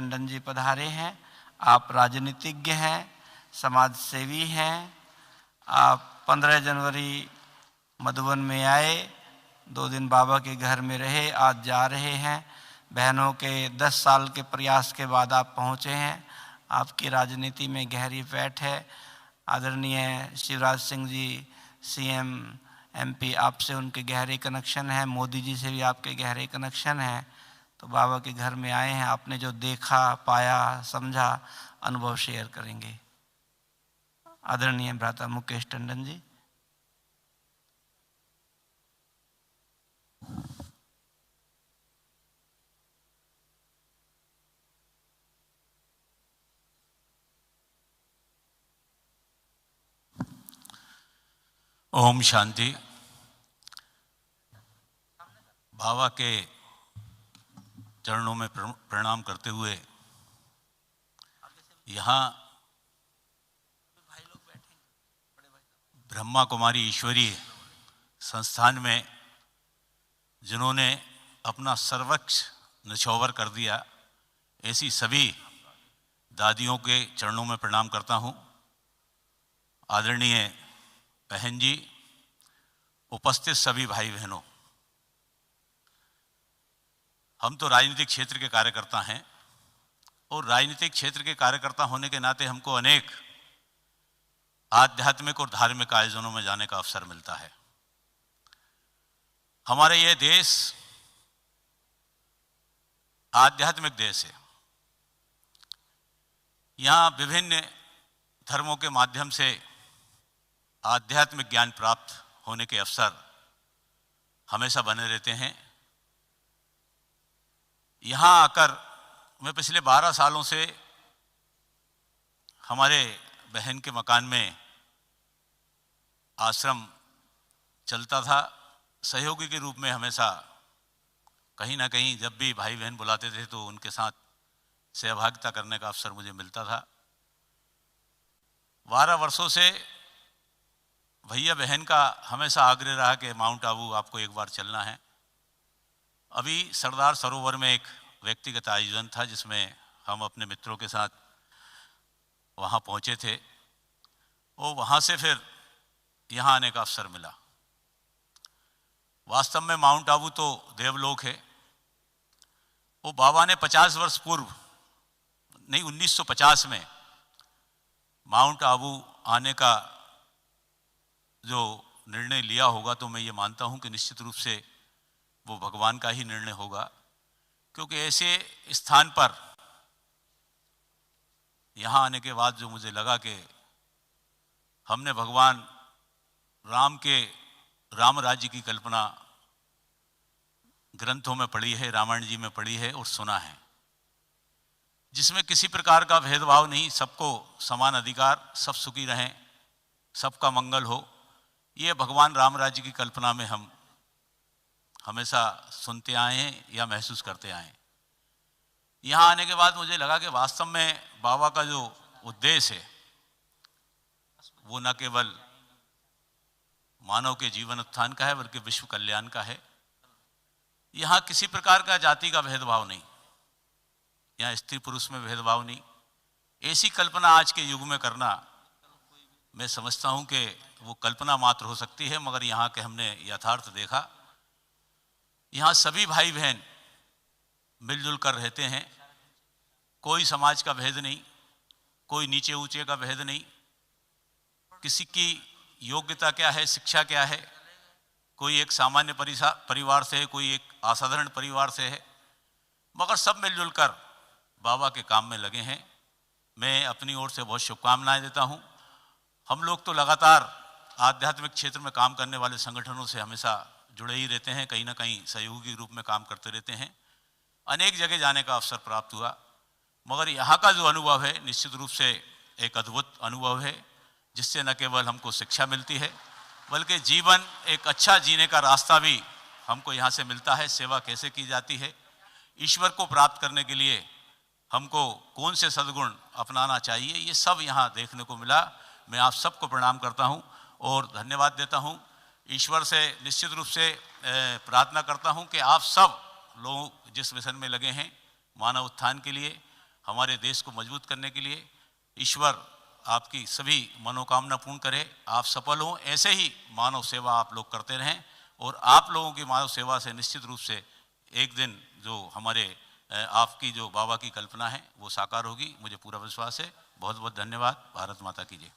टंडन जी पधारे हैं। आप राजनीतिज्ञ हैं, समाज सेवी हैं। आप 15 जनवरी मधुबन में आए, 2 दिन बाबा के घर में रहे, आज जा रहे हैं। बहनों के 10 साल के प्रयास के बाद आप पहुँचे हैं। आपकी राजनीति में गहरी पैठ है। आदरणीय शिवराज सिंह जी सीएम एमपी, आपसे उनके गहरे कनेक्शन हैं। मोदी जी से भी आपके गहरे कनेक्शन हैं। तो बाबा के घर में आए हैं, आपने जो देखा, पाया, समझा, अनुभव शेयर करेंगे। आदरणीय भ्राता मुकेश टंडन जी। ओम शांति। बाबा के चरणों में प्रणाम करते हुए यहाँ ब्रह्मा कुमारी ईश्वरीय संस्थान में जिन्होंने अपना सर्वस्व निछावर कर दिया, ऐसी सभी दादियों के चरणों में प्रणाम करता हूँ। आदरणीय बहन जी, उपस्थित सभी भाई बहनों, हम तो राजनीतिक क्षेत्र के कार्यकर्ता हैं और राजनीतिक क्षेत्र के कार्यकर्ता होने के नाते हमको अनेक आध्यात्मिक और धार्मिक आयोजनों में जाने का अवसर मिलता है। हमारे यह देश आध्यात्मिक देश है। यहाँ विभिन्न धर्मों के माध्यम से आध्यात्मिक ज्ञान प्राप्त होने के अवसर हमेशा बने रहते हैं। यहाँ आकर मैं पिछले 12 सालों से हमारे बहन के मकान में आश्रम चलता था। सहयोगी के रूप में हमेशा कहीं ना कहीं जब भी भाई बहन बुलाते थे तो उनके साथ सहभागिता करने का अवसर मुझे मिलता था। 12 वर्षों से भैया बहन का हमेशा आग्रह रहा कि माउंट आबू आपको एक बार चलना है। अभी सरदार सरोवर में एक व्यक्तिगत आयोजन था जिसमें हम अपने मित्रों के साथ वहाँ पहुँचे थे और वहाँ से फिर यहाँ आने का अवसर मिला। वास्तव में माउंट आबू तो देवलोक है। वो बाबा ने 50 वर्ष पूर्व, नहीं 1950 में माउंट आबू आने का जो निर्णय लिया होगा, तो मैं ये मानता हूँ कि निश्चित रूप से वो भगवान का ही निर्णय होगा, क्योंकि ऐसे स्थान पर यहाँ आने के बाद जो मुझे लगा कि हमने भगवान राम के राम राज्य की कल्पना ग्रंथों में पढ़ी है, रामायण जी में पढ़ी है और सुना है, जिसमें किसी प्रकार का भेदभाव नहीं, सबको समान अधिकार, सब सुखी रहें, सबका मंगल हो। ये भगवान राम राज्य की कल्पना में हम हमेशा सुनते आए हैं या महसूस करते आए हैं। यहाँ आने के बाद मुझे लगा कि वास्तव में बाबा का जो उद्देश्य है वो न केवल मानव के जीवन उत्थान का है बल्कि विश्व कल्याण का है। यहाँ किसी प्रकार का जाति का भेदभाव नहीं, यहाँ स्त्री पुरुष में भेदभाव नहीं। ऐसी कल्पना आज के युग में करना, मैं समझता हूँ कि वो कल्पना मात्र हो सकती है, मगर यहाँ के हमने यथार्थ देखा। यहाँ सभी भाई बहन मिलजुल कर रहते हैं, कोई समाज का भेद नहीं, कोई नीचे ऊंचे का भेद नहीं, किसी की योग्यता क्या है, शिक्षा क्या है, कोई एक सामान्य परिवार से है, कोई एक असाधारण परिवार से है, मगर सब मिलजुल कर बाबा के काम में लगे हैं। मैं अपनी ओर से बहुत शुभकामनाएं देता हूँ। हम लोग तो लगातार आध्यात्मिक क्षेत्र में काम करने वाले संगठनों से हमेशा जुड़े ही रहते हैं, कहीं ना कहीं सहयोगी रूप में काम करते रहते हैं। अनेक जगह जाने का अवसर प्राप्त हुआ, मगर यहाँ का जो अनुभव है निश्चित रूप से एक अद्भुत अनुभव है, जिससे न केवल हमको शिक्षा मिलती है बल्कि जीवन एक अच्छा जीने का रास्ता भी हमको यहाँ से मिलता है। सेवा कैसे की जाती है, ईश्वर को प्राप्त करने के लिए हमको कौन से सद्गुण अपनाना चाहिए, ये सब यहाँ देखने को मिला। मैं आप सबको प्रणाम करता हूँ और धन्यवाद देता हूँ। ईश्वर से निश्चित रूप से प्रार्थना करता हूँ कि आप सब लोग जिस मिशन में लगे हैं मानव उत्थान के लिए, हमारे देश को मजबूत करने के लिए ईश्वर आपकी सभी मनोकामना पूर्ण करे, आप सफल हों। ऐसे ही मानव सेवा आप लोग करते रहें और आप लोगों की मानव सेवा से निश्चित रूप से एक दिन जो हमारे आपकी जो बाबा की कल्पना है वो साकार होगी, मुझे पूरा विश्वास है। बहुत बहुत धन्यवाद। भारत माता की जय।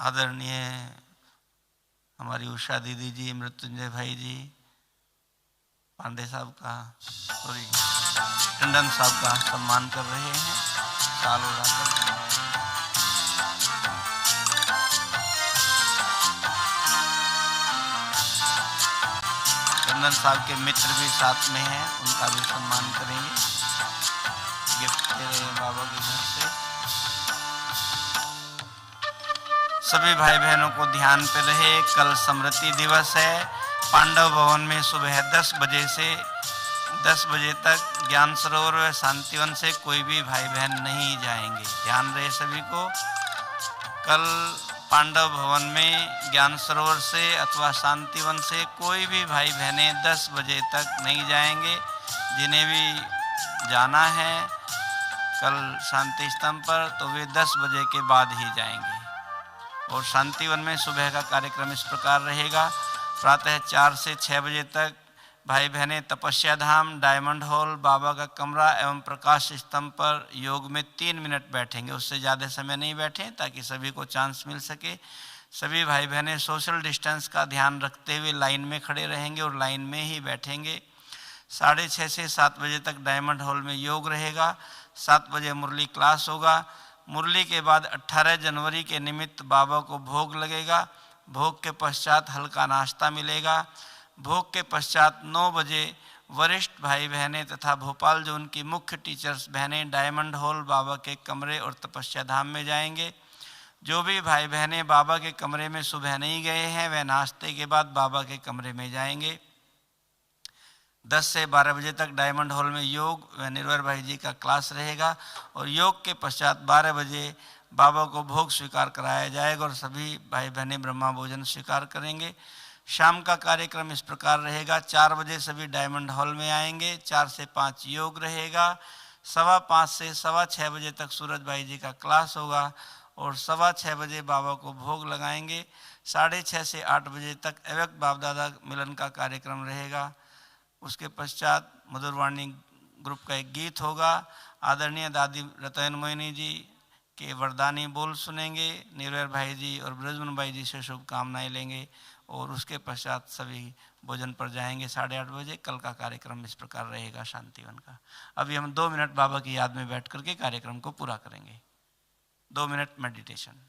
आदरणीय हमारी उषा दीदी जी, मृत्युंजय भाई जी, पांडे साहब का, सॉरी टंडन साहब का सम्मान कर रहे हैं। साल उड़ाकर टंडन साहब के मित्र भी साथ में हैं, उनका भी सम्मान करेंगे। गिफ्ट दे रहे हैं बाबा के घर से। सभी भाई बहनों को ध्यान पे रहे, कल स्मृति दिवस है। पांडव भवन में सुबह 10 बजे से 10 बजे तक ज्ञान सरोवर व शांतिवन से कोई भी भाई बहन नहीं जाएंगे। ध्यान रहे सभी को। कल पांडव भवन में ज्ञान सरोवर से अथवा शांतिवन से कोई भी भाई बहनें 10 बजे तक नहीं जाएंगे। जिन्हें भी जाना है कल शांति स्तंभ पर, तो वे 10 बजे के बाद ही जाएंगे। और शांतिवन में सुबह का कार्यक्रम इस प्रकार रहेगा। प्रातः 4 से 6 बजे तक भाई बहनें तपस्या धाम, डायमंड हॉल, बाबा का कमरा एवं प्रकाश स्तंभ पर योग में 3 मिनट बैठेंगे। उससे ज़्यादा समय नहीं बैठें ताकि सभी को चांस मिल सके। सभी भाई बहनें सोशल डिस्टेंस का ध्यान रखते हुए लाइन में खड़े रहेंगे और लाइन में ही बैठेंगे। 6:30 से 7 बजे तक डायमंड हॉल में योग रहेगा। 7 बजे मुरली क्लास होगा। मुरली के बाद 18 जनवरी के निमित्त बाबा को भोग लगेगा। भोग के पश्चात हल्का नाश्ता मिलेगा। भोग के पश्चात 9 बजे वरिष्ठ भाई बहनें तथा भोपाल जोन की मुख्य टीचर्स बहनें डायमंड हॉल, बाबा के कमरे और तपस्या धाम में जाएंगे। जो भी भाई बहनें बाबा के कमरे में सुबह नहीं गए हैं वह नाश्ते के बाद बाबा के कमरे में जाएंगे। 10 से 12 बजे तक डायमंड हॉल में योग व निर्भर भाई जी का क्लास रहेगा और योग के पश्चात 12 बजे बाबा को भोग स्वीकार कराया जाएगा और सभी भाई बहनें ब्रह्मा भोजन स्वीकार करेंगे। शाम का कार्यक्रम इस प्रकार रहेगा। 4 बजे सभी डायमंड हॉल में आएंगे। 4 से 5 योग रहेगा। 5:15 से 6:15 बजे तक सूरज भाई जी का क्लास होगा और 6:15 बजे बाबा को भोग लगाएंगे। 6:30 से 8 बजे तक अव्यक्त बाप दादा मिलन का कार्यक्रम रहेगा। उसके पश्चात मधुरवाणी ग्रुप का एक गीत होगा। आदरणीय दादी रतन मोहिनी जी के वरदानी बोल सुनेंगे। निर्भय भाई जी और ब्रजमन भाई जी से शुभकामनाएं लेंगे और उसके पश्चात सभी भोजन पर जाएंगे 8:30 बजे। कल का कार्यक्रम इस प्रकार रहेगा शांतिवन का। अभी हम 2 मिनट बाबा की याद में बैठ करके कार्यक्रम को पूरा करेंगे। 2 मिनट मेडिटेशन।